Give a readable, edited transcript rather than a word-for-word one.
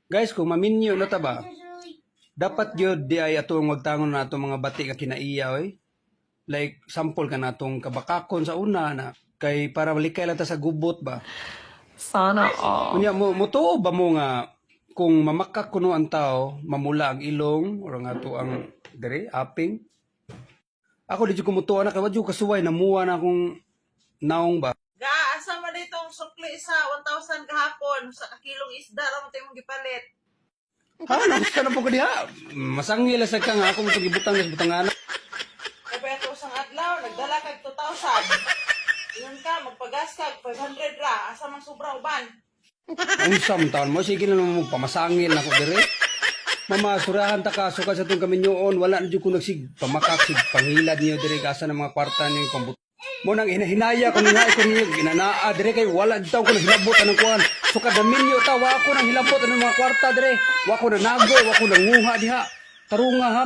Guys, kung maminyo na ta ba, dapat yun di ay atong magtangon na atong mga bati ka kinaiya, oy. Like, sample ka na atong kabakakon sa una na. Kay para malikay lang ta sa gubot ba. Sana all. Kunya, mutuo ba mo nga, kung mamakak kuno ang tao, mamula ang ilong, o nga to ang, dere, aping. Ako, di ko mutuo na, kaya wadyo kasuway, namuha na akong naong ba. Asa man itong sukli sa 1,000 kahapon sa kilong isda ra mo tayong gipalit. Ha, nakusta na po ko diha. Masangil sa ka nga, ako mo gibutang sa butangan. Kaya ito isang adlaw, nagdala kag 2,000. Ingon ka, magpagas kag 500 ra. Asa man sobra uban. Ang samtaon mo, sige na naman mo, pamasangil na ko dire. Mama, surahan ta ka, suka sa itong kaminyoon, wala na dyan ko nagsig, pamakak, sig, pangilad niyo dire, kasa ng mga kwarta niyo, pambut. Mo nang hinaya ko nga ko niyo, ginanaa dire kay wala daw ko nang hilabot anong kuan. Suka daminyo ta, wa ko nang hilabot anong mga kwarta dire. Wa ko na nago, wa ko nang nguha diha. Tarunga ha.